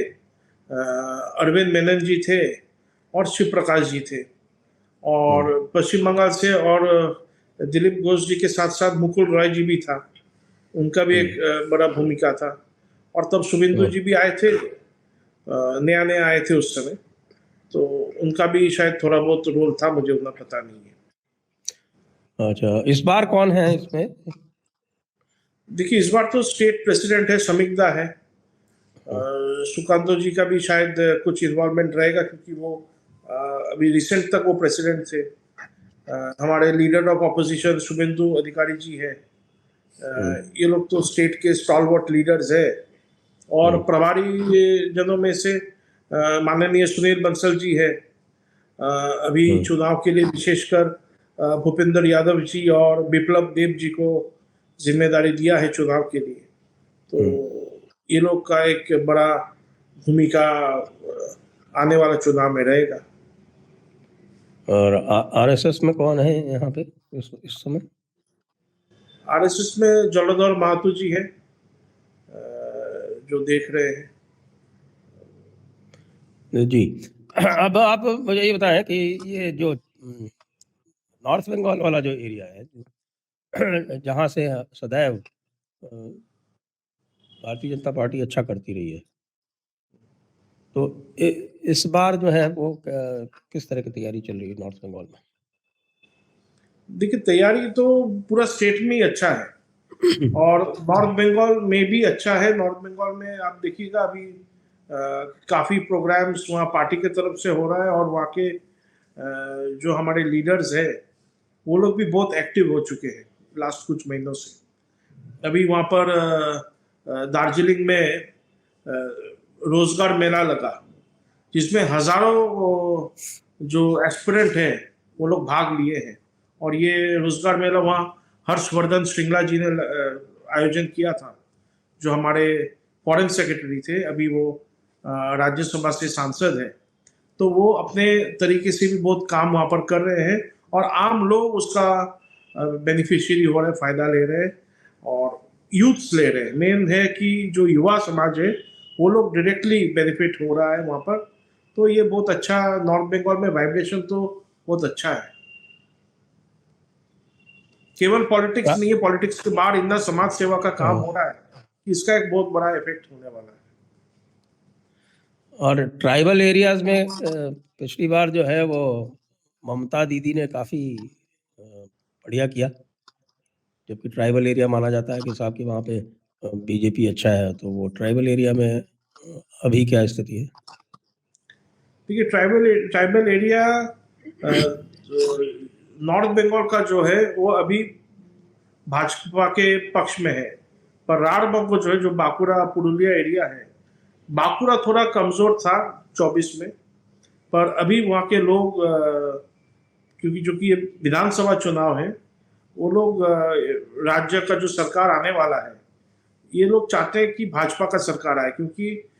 अरविंद मेनन जी थे और शिव प्रकाश जी थे। हम्म, और पश्चिम बंगाल से और दिलीप घोष जी के साथ साथ मुकुल रॉय जी भी था, उनका भी एक हम्म, बड़ा भूमिका था। और तब शुभेंदु हम्म। जी भी आए थे, नया नया आए थे उस समय, तो उनका भी शायद थोड़ा बहुत रोल था, मुझे उतना पता नहीं है। अच्छा, इस बार कौन है इसमें? देखिए इस बार तो स्टेट प्रेसिडेंट है, समिक्ता है। हम्म, सुकांतो जी का भी शायद कुछ इन्वॉल्वमेंट रहेगा, क्योंकि वो अभी रिसेंट तक वो प्रेसिडेंट थे। हमारे लीडर ऑफ अपोजिशन शुभेंदु अधिकारी जी है। हम्म, ये लोग तो स्टेट के स्टॉलवर्ट लीडर्स है। और हम्म, प्रभारी जनों में से माननीय सुनील बंसल जी है। अभी हम्म, चुनाव के लिए विशेषकर भूपेंद्र यादव जी और बिप्लब देव जी को जिम्मेदारी दिया है चुनाव के लिए। तो हम्म। ये लोग का एक बड़ा भूमिका आने वाला चुनाव में रहेगा। और आरएसएस में कौन है यहाँ पे इस समय? आरएसएस में जलधर महतो जी है, जो देख रहे हैं। जी। अब आप मुझे ये बताएं कि ये जो नॉर्थ बंगाल वाला जो एरिया है, जहाँ से सदैव भारतीय जनता पार्टी अच्छा करती रही है, तो इस बार जो है वो किस तरह की तैयारी चल रही है नॉर्थ बंगाल में? देखिए तैयारी तो पूरा स्टेट में ही अच्छा है, और नॉर्थ बंगाल में भी अच्छा है। नॉर्थ बंगाल में आप देखिएगा अभी काफ़ी प्रोग्राम्स वहाँ पार्टी की तरफ से हो रहा है, और वहाँ के जो हमारे लीडर्स हैं वो लोग भी बहुत एक्टिव हो चुके हैं लास्ट कुछ महीनों से। अभी वहाँ पर दार्जिलिंग में रोजगार मेला लगा, जिसमें हजारों जो एस्पिरेंट हैं वो लोग भाग लिए हैं। और ये रोजगार मेला वहाँ हर्षवर्धन श्रृंगला जी ने आयोजन किया था, जो हमारे फॉरेन सेक्रेटरी थे, अभी वो राज्यसभा से सांसद है। तो वो अपने तरीके से भी बहुत काम वहाँ पर कर रहे हैं, और आम लोग उसका बेनिफिशियरी हो रहे हैं, फायदा ले रहे हैं, और यूथ्स ले रहे हैं। मेन है कि जो युवा समाज है वो लोग डायरेक्टली बेनिफिट हो रहा है वहाँ पर। तो ये बहुत अच्छा, नॉर्थ बंगाल में वाइब्रेशन तो बहुत अच्छा है। केवल पॉलिटिक्स नहीं है, पॉलिटिक्स के बाहर इतना समाज सेवा का काम हो रहा है कि इसका एक बहुत बड़ा इफेक्ट होने वाला है। और ट्राइबल एरियाज में पिछली बार जो है वो ममता दीदी ने काफ़ी बढ़िया किया, जबकि ट्राइबल एरिया माना जाता है कि साहब कि वहाँ पे बीजेपी अच्छा है, तो वो ट्राइबल एरिया में अभी क्या स्थिति है? देखिए tribal tribal area north Bengal का जो है वो अभी भाजपा के पक्ष में है। पर राढ़ बंगो जो है, जो बांकुड़ा पुरुलिया एरिया है, बांकुड़ा थोड़ा कमजोर था 24 में। पर अभी वहाँ के लोग क्योंकि जो कि ये विधानसभा चुनाव है, वो लोग राज्य का जो सरकार आने वाला है, ये लोग चाहते हैं कि भाजपा का सरकार आए, क्योंकि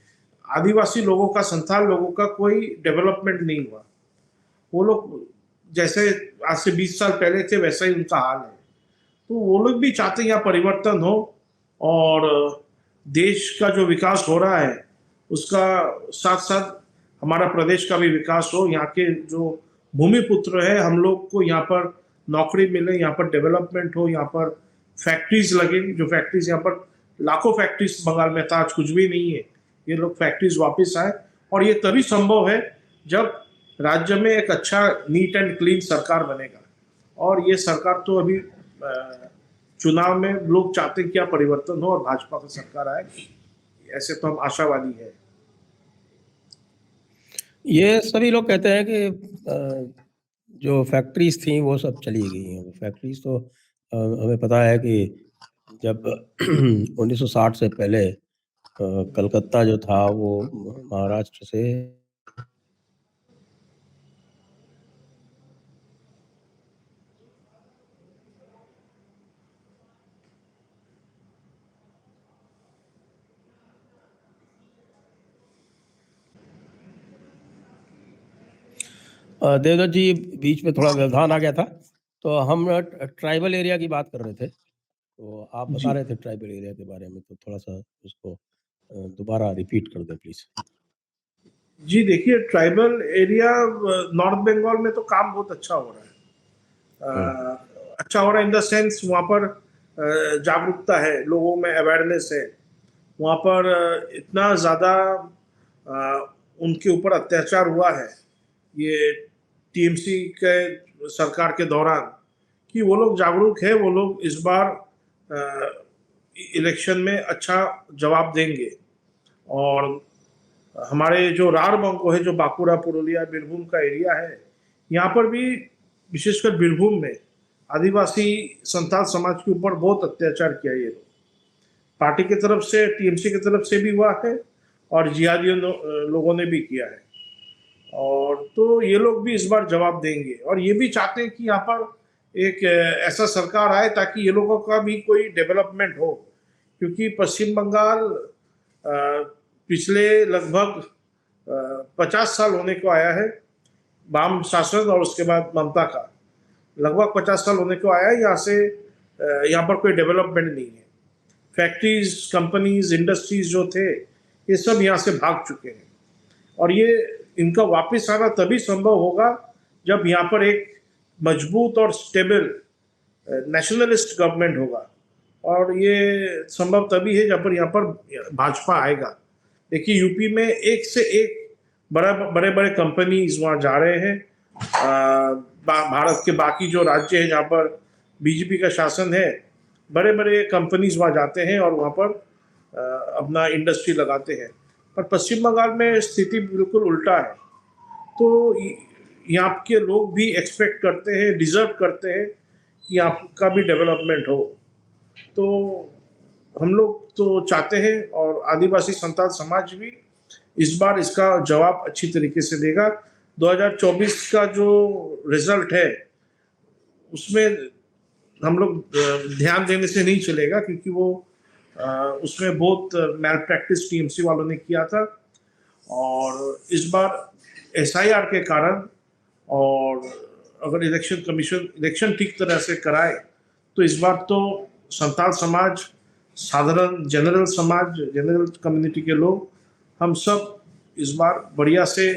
आदिवासी लोगों का, संथाल लोगों का कोई डेवलपमेंट नहीं हुआ। वो लोग जैसे आज से 20 साल पहले थे वैसा ही उनका हाल है। तो वो लोग भी चाहते हैं यहाँ परिवर्तन हो, और देश का जो विकास हो रहा है उसका साथ साथ हमारा प्रदेश का भी विकास हो। यहाँ के जो भूमिपुत्र है हम लोग को यहाँ पर नौकरी मिले, यहाँ पर डेवलपमेंट हो, यहाँ पर फैक्ट्रीज लगे। जो फैक्ट्रीज यहाँ पर लाखों फैक्ट्रीज बंगाल में था, आज कुछ भी नहीं है। ये लोग फैक्ट्रीज वापस आए, और ये तभी संभव है जब राज्य में एक अच्छा नीट एंड क्लीन सरकार बनेगा। और ये सरकार तो अभी चुनाव में लोग चाहते हैं क्या परिवर्तन हो और भाजपा की सरकार आए, ऐसे तो हम आशावादी है। ये सभी लोग कहते हैं कि जो फैक्ट्रीज थी वो सब चली गई हैं। वो फैक्ट्रीज तो हमें पता है कि जब 1960 से पहले कलकत्ता जो था वो महाराष्ट्र से देवदत्त जी, बीच में थोड़ा व्यवधान आ गया था, तो हम ट्राइबल एरिया की बात कर रहे थे, तो आप बता जी रहे थे ट्राइबल एरिया के बारे में, तो थोड़ा सा उसको दोबारा रिपीट कर दें प्लीज। जी, देखिए ट्राइबल एरिया नॉर्थ बंगाल में तो काम बहुत अच्छा हो रहा है। अच्छा हो रहा है इन द सेंस वहाँ पर जागरूकता है, लोगों में अवेयरनेस है। वहाँ पर इतना ज़्यादा उनके ऊपर अत्याचार हुआ है ये टीएमसी के सरकार के दौरान, कि वो लोग जागरूक है, वो लोग इस बार इलेक्शन में अच्छा जवाब देंगे। और हमारे जो रार बंको है, जो बांकुड़ा, पुरुलिया, बीरभूम का एरिया है, यहाँ पर भी विशेषकर बीरभूम में आदिवासी संथाल समाज के ऊपर बहुत अत्याचार किया ये लोग। पार्टी की तरफ से, टीएमसी की तरफ से भी हुआ है और जिहादियों लोगों ने भी किया है। और तो ये लोग भी इस बार जवाब देंगे और ये भी चाहते हैं कि यहाँ पर एक ऐसा सरकार आए ताकि ये लोगों का भी कोई डेवलपमेंट हो, क्योंकि पश्चिम बंगाल पिछले लगभग 50 साल होने को आया है वाम शासन और उसके बाद ममता का, लगभग 50 साल होने को आया है। यहाँ से यहाँ पर कोई डेवलपमेंट नहीं है। फैक्ट्रीज, कंपनीज, इंडस्ट्रीज जो थे, ये सब यहाँ से भाग चुके हैं और ये इनका वापस आना तभी संभव होगा जब यहाँ पर एक मजबूत और स्टेबल नेशनलिस्ट गवर्नमेंट होगा। और ये संभव तभी है जब पर यहाँ पर भाजपा आएगा। देखिए यूपी में एक से एक बड़े बड़े कंपनीज वहाँ जा रहे हैं। भारत के बाकी जो राज्य हैं जहाँ पर बीजेपी का शासन है, बड़े बड़े कंपनीज वहाँ जाते हैं और वहाँ पर अपना इंडस्ट्री लगाते हैं। पर पश्चिम बंगाल में स्थिति बिल्कुल उल्टा है। तो यहाँ के लोग भी एक्सपेक्ट करते हैं, डिजर्व करते हैं कि आपका भी डेवलपमेंट हो। तो हम लोग तो चाहते हैं और आदिवासी संथाल समाज भी इस बार इसका जवाब अच्छी तरीके से देगा। 2024 का जो रिजल्ट है उसमें हम लोग ध्यान देने से नहीं चलेगा, क्योंकि वो उसमें बहुत मैल प्रैक्टिस टीएमसी वालों ने किया था। और इस बार एसआईआर के कारण, और अगर इलेक्शन कमीशन इलेक्शन ठीक तरह से कराए, तो इस बार तो संथाल समाज, साधारण जनरल समाज, जनरल कम्युनिटी के लोग, हम सब इस बार बढ़िया से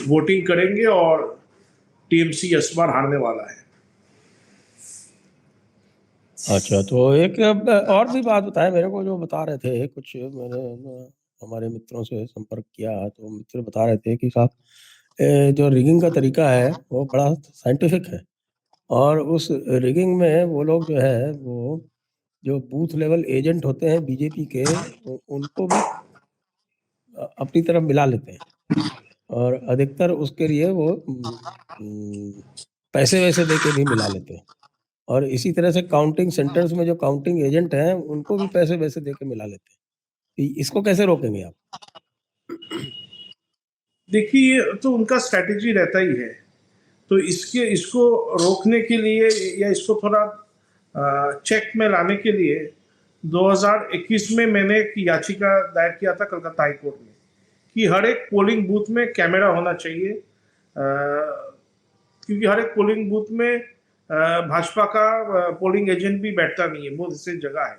वोटिंग करेंगे और टीएमसी इस बार हारने वाला है। अच्छा, तो एक और भी बात बताएं मेरे को, जो बता रहे थे कुछ, मैंने हमारे मित्रों से संपर्क किया तो मित्र बता रहे थे कि साहब जो रिगिंग का तरीका है वो बड़ा साइंटिफिक है, और उस रिगिंग में वो लोग जो है वो जो बूथ लेवल एजेंट होते हैं बीजेपी के, उनको भी अपनी तरफ मिला लेते हैं, और अधिकतर उसके लिए वो पैसे वैसे दे के भी मिला लेते हैं। और इसी तरह से काउंटिंग सेंटर्स में जो काउंटिंग एजेंट हैं उनको भी पैसे वैसे दे के मिला लेते हैं। इसको कैसे रोकेंगे आप? देखिए तो उनका स्ट्रैटेजी रहता ही है। तो इसको रोकने के लिए या इसको थोड़ा चेक में लाने के लिए 2021 में मैंने एक याचिका दायर किया था कलकत्ता हाई कोर्ट में कि हर एक पोलिंग बूथ में कैमरा होना चाहिए, क्योंकि हर एक पोलिंग बूथ में भाजपा का पोलिंग एजेंट भी बैठता नहीं है, बहुत से जगह है।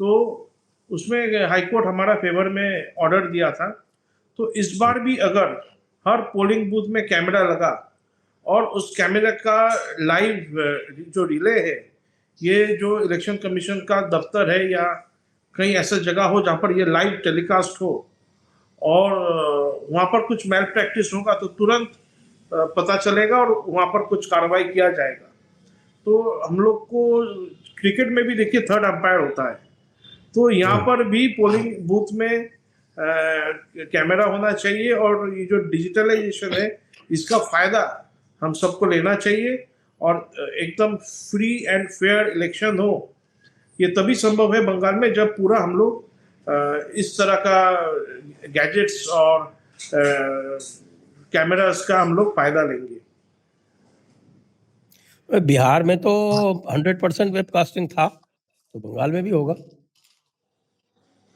तो उसमें हाईकोर्ट हमारा फेवर में ऑर्डर दिया था। तो इस बार भी अगर हर पोलिंग बूथ में कैमरा लगा और उस कैमरे का लाइव जो रिले है, ये जो इलेक्शन कमीशन का दफ्तर है या कहीं ऐसा जगह हो जहाँ पर ये लाइव टेलीकास्ट हो, और वहाँ पर कुछ मैल प्रैक्टिस होगा तो तुरंत पता चलेगा और वहाँ पर कुछ कार्रवाई किया जाएगा। तो हम लोग को क्रिकेट में भी देखिए थर्ड अंपायर होता है, तो यहाँ पर भी पोलिंग बूथ में कैमरा होना चाहिए। और ये जो डिजिटलाइजेशन है इसका फायदा हम सबको लेना चाहिए और एकदम फ्री एंड फेयर इलेक्शन हो। ये तभी संभव है बंगाल में जब पूरा हम लोग इस तरह का गैजेट्स और कैमरास का हम लोग फायदा लेंगे। बिहार में तो 100% वेबकास्टिंग था, तो बंगाल में भी होगा।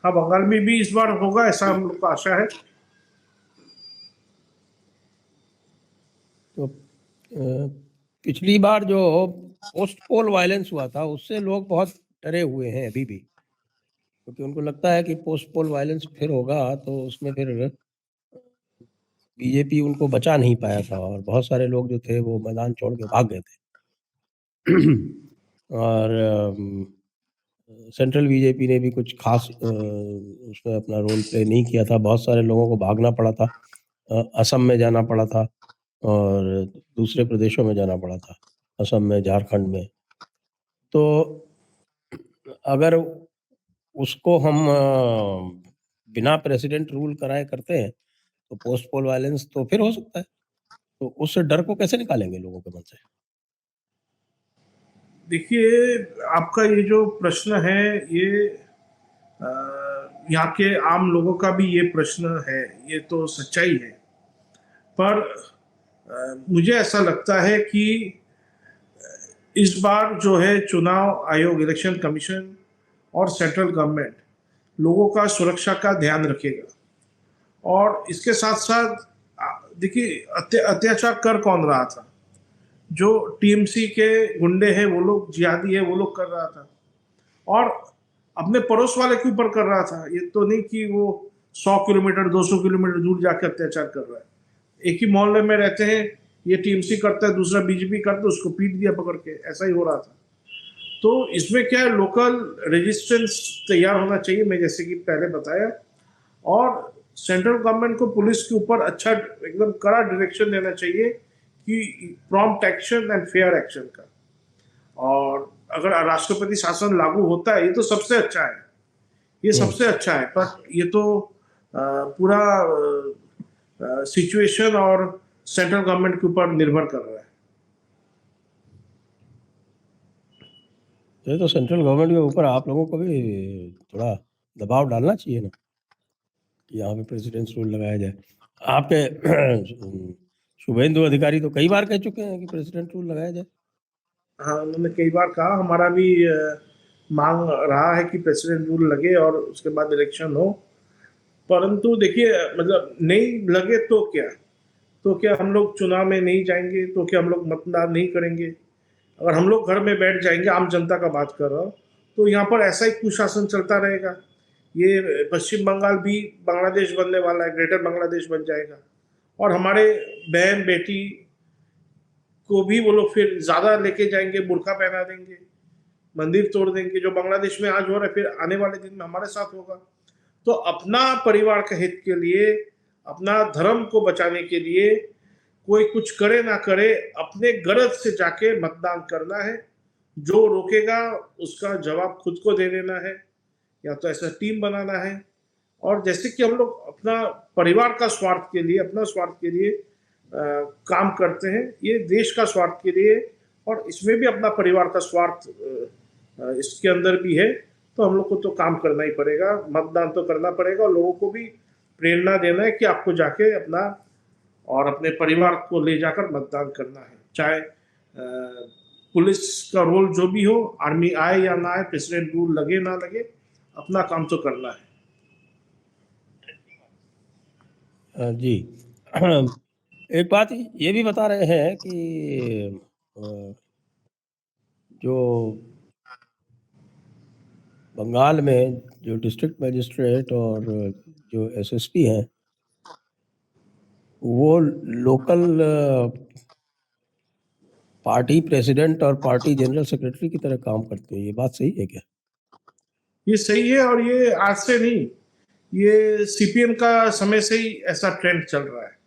हाँ, बंगाल में भी इस बार होगा, ऐसा हम लोग को आशा है। तो पिछली बार जो पोस्ट पोल वायलेंस हुआ था उससे लोग बहुत डरे हुए हैं अभी भी, क्योंकि उनको लगता है कि पोस्ट पोल वायलेंस फिर होगा तो उसमें फिर बीजेपी उनको बचा नहीं पाया था और बहुत सारे लोग जो थे वो मैदान छोड़ के भाग गए थे। और सेंट्रल बीजेपी ने भी कुछ खास उसमें अपना रोल प्ले नहीं किया था। बहुत सारे लोगों को भागना पड़ा था, असम में जाना पड़ा था और दूसरे प्रदेशों में जाना पड़ा था, असम में, झारखंड में। तो अगर उसको हम बिना प्रेसिडेंट रूल कराए करते हैं तो पोस्ट पोल वायलेंस तो फिर हो सकता है। तो उस डर को कैसे निकालेंगे लोगों के मन से? देखिए, आपका ये जो प्रश्न है, ये यहाँ के आम लोगों का भी ये प्रश्न है, ये तो सच्चाई है। पर मुझे ऐसा लगता है कि इस बार जो है चुनाव आयोग, इलेक्शन कमीशन और सेंट्रल गवर्नमेंट लोगों का सुरक्षा का ध्यान रखेगा। और इसके साथ साथ देखिए, अत्याचार कर कौन रहा था? जो टीएमसी के गुंडे हैं, वो लोग जिहादी है, वो लोग कर रहा था। और अपने पड़ोस वाले के ऊपर कर रहा था। ये तो नहीं कि वो 100 किलोमीटर 200 किलोमीटर दूर जाकर अत्याचार कर रहा है। एक ही मोहल्ले में रहते हैं, ये टीएमसी करता है, दूसरा बीजेपी करता है, उसको पीट दिया पकड़ के, ऐसा ही हो रहा था। तो इसमें क्या है, लोकल रेजिस्टेंस तैयार होना चाहिए, मैं जैसे कि पहले बताया। और सेंट्रल गवर्नमेंट को पुलिस के ऊपर अच्छा एकदम कड़ा डायरेक्शन देना चाहिए कि prompt action and fair action का। और अगर राष्ट्रपति शासन लागू होता है, ये तो सबसे अच्छा है, ये सबसे अच्छा है। पर ये तो पूरा सिचुएशन और सेंट्रल गवर्नमेंट के ऊपर निर्भर कर रहा है। ये तो सेंट्रल गवर्नमेंट के ऊपर आप लोगों को भी थोड़ा दबाव डालना चाहिए ना कि यहाँ पे प्रेसिडेंट रूल लगाया जाए। आपके शुभेंदु अधिकारी तो कई बार कह चुके हैं कि प्रेसिडेंट रूल लगाया जाए। हाँ, उन्होंने कई बार कहा, हमारा भी मांग रहा है कि प्रेसिडेंट रूल लगे और उसके बाद इलेक्शन हो। परंतु देखिए, मतलब नहीं लगे तो क्या, तो क्या हम लोग चुनाव में नहीं जाएंगे? तो क्या हम लोग मतदान नहीं करेंगे? अगर हम लोग घर में बैठ जाएंगे, आम जनता का बात कर रहा हूँ, तो यहाँ पर ऐसा ही कुशासन चलता रहेगा। ये पश्चिम बंगाल भी बांग्लादेश बनने वाला है, ग्रेटर बांग्लादेश बन जाएगा। और हमारे बहन बेटी को भी वो लोग फिर ज़्यादा लेके जाएंगे, बुर्का पहना देंगे, मंदिर तोड़ देंगे। जो बांग्लादेश में आज हो रहा है, फिर आने वाले दिन में हमारे साथ होगा। तो अपना परिवार के हित के लिए, अपना धर्म को बचाने के लिए कोई कुछ करे ना करे, अपने गरज से जाके मतदान करना है। जो रोकेगा उसका जवाब खुद को दे देना है, या तो ऐसा टीम बनाना है। और जैसे कि हम लोग अपना परिवार का स्वार्थ के लिए, अपना स्वार्थ के लिए काम करते हैं, ये देश का स्वार्थ के लिए, और इसमें भी अपना परिवार का स्वार्थ इसके अंदर भी है। तो हम लोग को तो काम करना ही पड़ेगा, मतदान तो करना पड़ेगा, और लोगों को भी प्रेरणा देना है कि आपको जाके अपना और अपने परिवार को ले जाकर मतदान करना है। चाहे पुलिस का रोल जो भी हो, आर्मी आए या ना आए, प्रेसिडेंट रूल लगे ना लगे, अपना काम तो करना है। जी। एक बात ये भी बता रहे हैं कि जो बंगाल में जो डिस्ट्रिक्ट मजिस्ट्रेट और जो एसएसपी हैं, वो लोकल पार्टी प्रेसिडेंट और पार्टी जनरल सेक्रेटरी की तरह काम करते हैं। ये बात सही है क्या? ये सही है, और ये आज से नहीं, ये सीपीएम का समय से ही ऐसा ट्रेंड चल रहा है।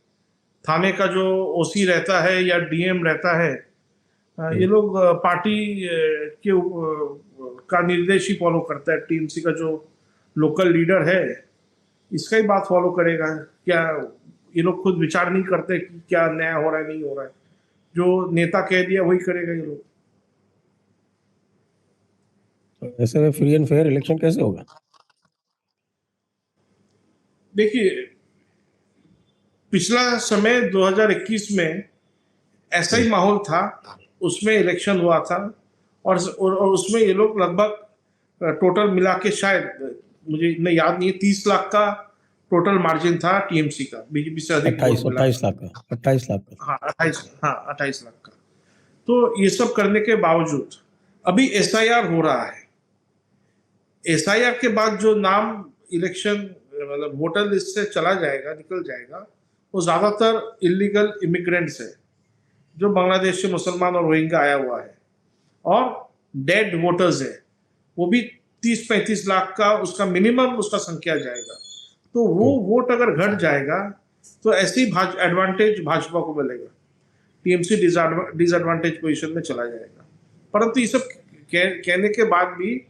थाने का जो ओसी रहता है या डीएम रहता है, ये लोग पार्टी का निर्देश ही फॉलो करता है। टीएमसी का जो लोकल लीडर है, इसका ही बात फॉलो करेगा। क्या ये लोग खुद विचार नहीं करते कि क्या न्याय हो रहा है, नहीं हो रहा है? जो नेता कह दिया वही करेगा ये लोग। तो ऐसे में फ्री एंड फेयर इलेक्शन कैसे होगा? देखिए, पिछला समय 2021 में ऐसा ही माहौल था, उसमें इलेक्शन हुआ था। और उसमें ये लोग लगभग टोटल मिला के, शायद मुझे इतना याद नहीं है, 30 लाख का टोटल मार्जिन था टीएमसी का, बीजेपी से अधिक वोट 28 मिला। 28 लाख का 28 लाख का। हाँ 28 लाख का। तो ये सब करने के बावजूद अभी एसआईआर हो रहा है। एसआईआर के बाद जो नाम इलेक्शन मतलब वोटर लिस्ट से चला जाएगा, निकल जाएगा, वो ज्यादातर इलीगल इमिग्रेंट्स है, जो बांग्लादेश से मुसलमान और रोहिंग्या आया हुआ है, और डेड वोटर्स है, वो भी 30-35 लाख का उसका मिनिमम उसका संख्या जाएगा। तो वो वोट अगर घट जाएगा तो ऐसी एडवांटेज भाजपा को मिलेगा, टीएमसी डिसएडवांटेज पोजीशन में चला जाएगा। परंतु ये सब कहने के बाद भी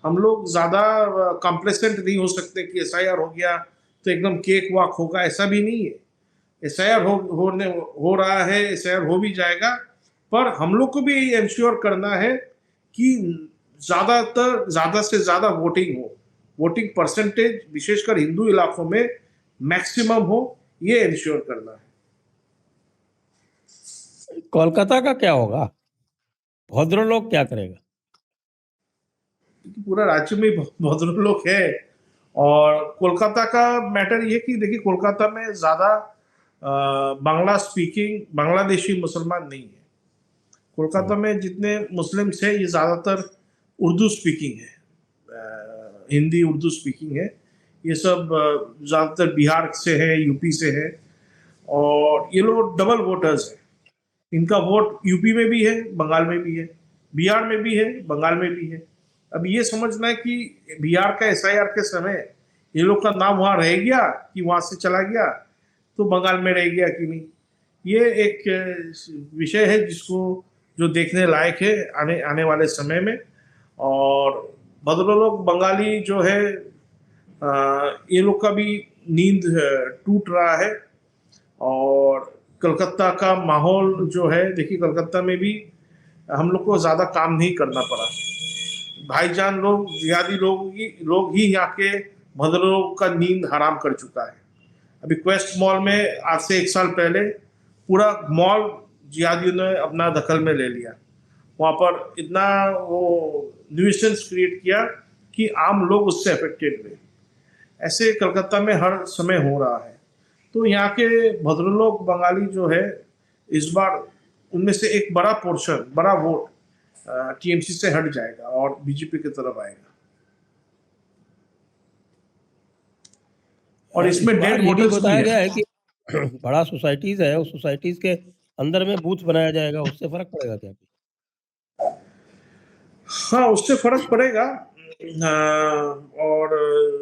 हम लोग ज्यादा कॉम्प्लेसेंट नहीं हो सकते कि एसआईआर हो गया तो एकदम केक वॉक होगा, ऐसा भी नहीं है। एसआईआर हो रहा है, एसआईआर हो भी जाएगा, पर हम लोग को भी यही इंश्योर करना है कि ज्यादा से ज्यादा वोटिंग हो, वोटिंग परसेंटेज विशेषकर हिंदू इलाकों में मैक्सिमम हो, ये इंश्योर करना है। कोलकाता का क्या होगा? भद्रलोक क्या करेगा? पूरा राज्य में भद्रलोक है, और कोलकाता का मैटर ये कि देखिए कोलकाता में ज्यादा बांग्ला स्पीकिंग बांग्लादेशी मुसलमान नहीं है। कोलकाता में जितने मुस्लिम्स हैं ये ज्यादातर उर्दू स्पीकिंग है, हिंदी उर्दू स्पीकिंग है। ये सब ज्यादातर बिहार से है, यूपी से है, और ये लोग डबल वोटर्स हैं। इनका वोट यूपी में भी है, बंगाल में भी है, बिहार में भी है, बंगाल में भी है। अब ये समझना है कि बिहार का एसआईआर के समय ये लोग का नाम वहां रह गया कि वहां से चला गया, तो बंगाल में रह गया कि नहीं, ये एक विषय है जिसको जो देखने लायक है आने वाले समय में। और भद्रलोक बंगाली जो है ये लोग का भी नींद टूट रहा है। और कलकत्ता का माहौल जो है, देखिए कलकत्ता में भी हम लोग को ज़्यादा काम नहीं करना पड़ा। भाईजान लोग, जिहादी लोग ही यहाँ के भद्रलोक का नींद हराम कर चुका है। अभी क्वेस्ट मॉल में आज से 1 साल पहले पूरा मॉल जिहादियों ने अपना दखल में ले लिया। वहाँ पर इतना वो न्यूसेंस क्रिएट किया कि आम लोग उससे अफेक्टेड हुए। ऐसे कलकत्ता में हर समय हो रहा है। तो यहाँ के भद्रलोक बंगाली जो है, इस बार उनमें से एक बड़ा पोर्शन, बड़ा वोट टीएमसी से हट जाएगा और बीजेपी की तरफ आएगा। और इसमें डेड ये भी वोटर्स भी बताया है। गया है कि बड़ा सोसाइटीज है, उस सोसाइटीज के अंदर में बूथ बनाया जाएगा, उससे फर्क पड़ेगा क्या? हाँ, उससे फर्क पड़ेगा। और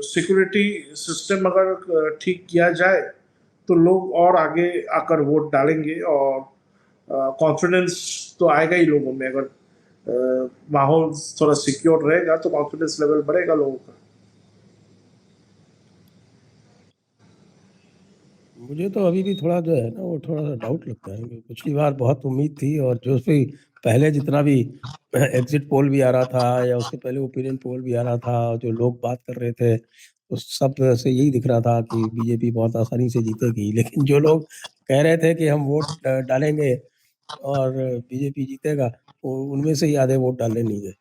सिक्योरिटी सिस्टम अगर ठीक किया जाए तो लोग और आगे आकर वोट डालेंगे, और कॉन्फिडेंस तो आएगा ही लोगों में। अगर माहौल थोड़ा सिक्योर रहेगा तो कॉन्फिडेंस लेवल बढ़ेगा लोगों का। मुझे तो अभी भी थोड़ा जो है ना, वो थोड़ा सा डाउट लगता है कि पिछली बार बहुत उम्मीद थी, और जो भी पहले जितना भी एग्जिट पोल भी आ रहा था या उससे पहले ओपिनियन पोल भी आ रहा था, जो लोग बात कर रहे थे, उस सब से यही दिख रहा था कि बीजेपी बहुत आसानी से जीतेगी। लेकिन जो लोग कह रहे थे कि हम वोट डालेंगे और बीजेपी जीतेगा, उनमें से ही आधे वोट डालने नहीं गए।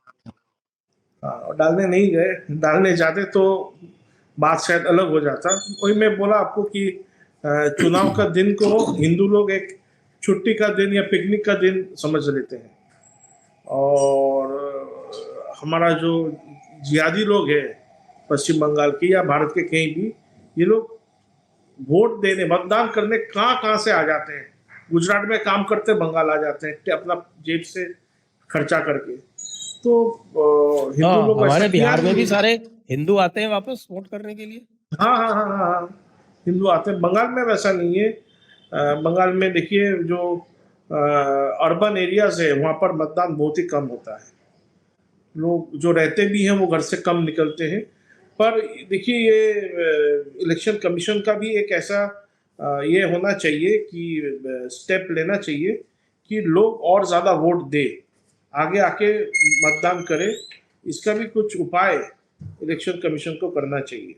और डालने नहीं गए, डालने जाते तो बात शायद अलग हो जाता। वही मैं बोला आपको कि चुनाव का दिन को हिंदू लोग एक छुट्टी का दिन या पिकनिक का दिन समझ लेते हैं, और हमारा जो जिहादी लोग हैं पश्चिम बंगाल के या भारत के कहीं भी, ये लोग वोट देने, मतदान करने कहाँ से आ जाते हैं। गुजरात में काम करते बंगाल आ जाते हैं अपना जेब से खर्चा करके। तो हिंदू लोग ऐसा हमारे किया बिहार में भी नहीं। सारे हिंदू आते हैं वापस वोट करने के लिए। हाँ, हिंदू आते हैं। बंगाल में वैसा नहीं है। बंगाल में देखिए जो अर्बन एरियाज है वहाँ पर मतदान बहुत ही कम होता है। लोग जो रहते भी हैं वो घर से कम निकलते हैं। पर देखिए ये इलेक्शन कमीशन का भी एक ऐसा ये होना चाहिए कि स्टेप लेना चाहिए कि लोग और ज़्यादा वोट दे, आगे आके मतदान करें। इसका भी कुछ उपाय इलेक्शन कमीशन को करना चाहिए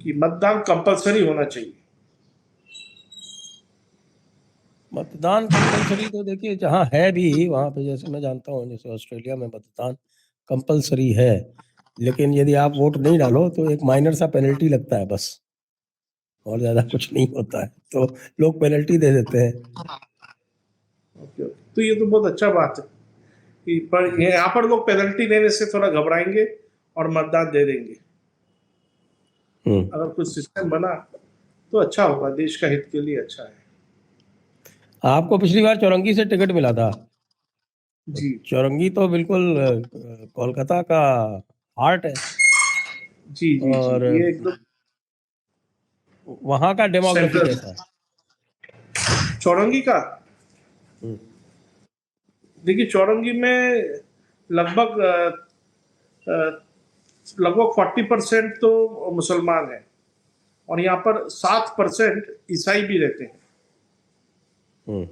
कि मतदान कंपलसरी होना चाहिए। मतदान कंपलसरी तो देखिए जहाँ है भी वहाँ पे, जैसे मैं जानता हूँ, जैसे ऑस्ट्रेलिया में मतदान कंपलसरी है, लेकिन यदि आप वोट नहीं डालो तो एक माइनर सा पेनल्टी लगता है बस। और ज्यादा कुछ नहीं होता है, तो लोग पेनल्टी दे देते हैं। ओके, तो ये तो बहुत अच्छा बात है कि पर यहाँ पर लोग पेनल्टी लेने से थोड़ा घबराएंगे और मतदान दे देंगे। हम्म। अगर कुछ सिस्टम बना तो अच्छा होगा, देश का हित के लिए अच्छा है। आपको पिछली बार चौरंगी से टिकट मिला था। जी चौरंगी तो बिल्कुल कोलकाता का हार्ट है, जी जी जी, और ये एकदम वहाँ का डेमोग्राफी सेंट्रल। कैसा है? चौरंगी का, हम्म। देखिए चौरंगी में लगभग अ, लगभग 40% तो मुसलमान हैं और यहाँ पर 7% ईसाई भी रहते हैं। हम्म।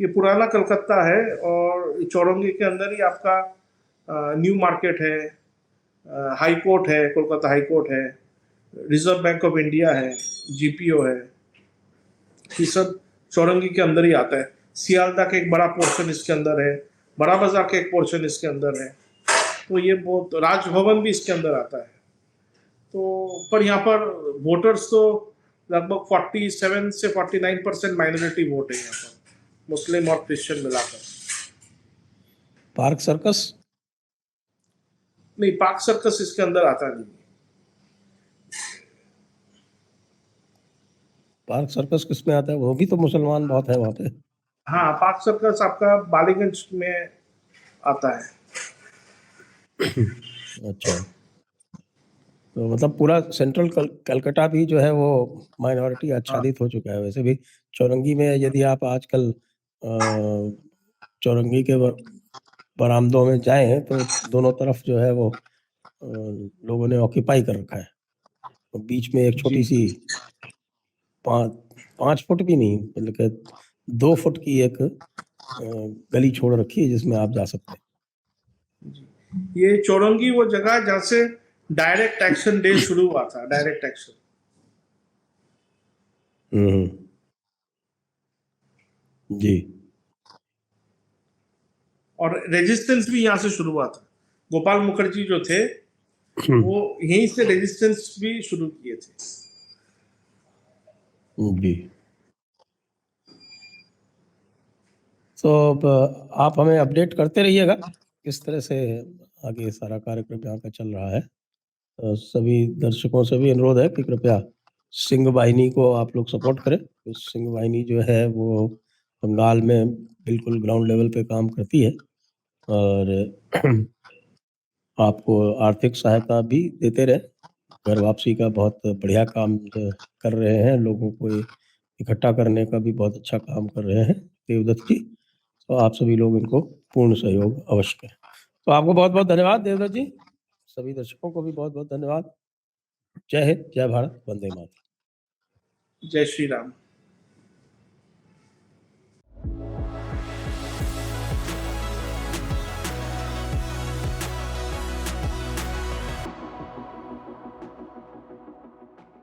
ये पुराना कलकत्ता है और चौरंगी के अंदर ही आपका न्यू मार्केट है, हाई कोर्ट है, कोलकाता हाई कोर्ट है, रिजर्व बैंक ऑफ इंडिया है, जीपीओ है। ये सब चौरंगी के अंदर ही आता है। सियालदा का एक बड़ा पोर्शन इसके अंदर है, बड़ा बाजार का एक पोर्शन इसके अंदर है। तो ये बहुत, राजभवन भी इसके अंदर आता है। तो पर यहाँ पर वोटर्स तो लगभग 47 से 49% माइनॉरिटी वोट है यहाँ पर, मुस्लिम और क्रिश्चियन मिलाकर। Park circus? नहीं, पाक सर्कस इसके अंदर आता नहीं है। पार्क सर्कस किसमें आता है? वो भी तो मुसलमान बहुत है वहाँ पे। हाँ, पाक सर्कस आपका बालीगंज में आता है। अच्छा, तो मतलब पूरा सेंट्रल कलकत्ता भी जो है वो माइनॉरिटी हाँ आच्छादित हो चुका है। वैसे भी चौरंगी में यदि आप आजकल चौरंगी के बरामदों में जाएं तो दोनों तरफ जो है वो लोगों ने ऑक्यूपाई कर रखा है। तो बीच में एक जी छोटी सी 5 फुट भी नहीं, मतलब कि 2 फुट की एक गली छोड़ रखी है जिसमें आप जा सकते हैं। जी। ये चौरंगी वो जगह है जहाँ से डायरेक्ट एक्शन डे शुरू हुआ था, डायरेक्ट एक्शन। हम्म। जी। और रेजिस्टेंस भी यहाँ से शुरू हुआ था। गोपाल मुखर्जी जो थे वो यहीं से रेजिस्टेंस भी शुरू किए थे। जी। तो अब आप हमें अपडेट करते रहिएगा किस तरह से आगे सारा कार्यक्रम यहाँ का चल रहा है। सभी दर्शकों से भी अनुरोध है कि कृपया सिंह वाहिनी को आप लोग सपोर्ट करें। तो सिंह वाहिनी जो है वो बंगाल में बिल्कुल ग्राउंड लेवल पे काम करती है और आपको आर्थिक सहायता भी देते रहे। घर वापसी का बहुत बढ़िया काम जो कर रहे हैं, लोगों को इकट्ठा करने का भी बहुत अच्छा काम कर रहे हैं देवदत्त जी। तो आप सभी लोग इनको पूर्ण सहयोग अवश्य करें। तो आपको बहुत बहुत धन्यवाद देवदत्त जी। सभी दर्शकों को भी बहुत बहुत धन्यवाद। जय हिंद, जय भारत, वंदे मातरम। जय श्री राम।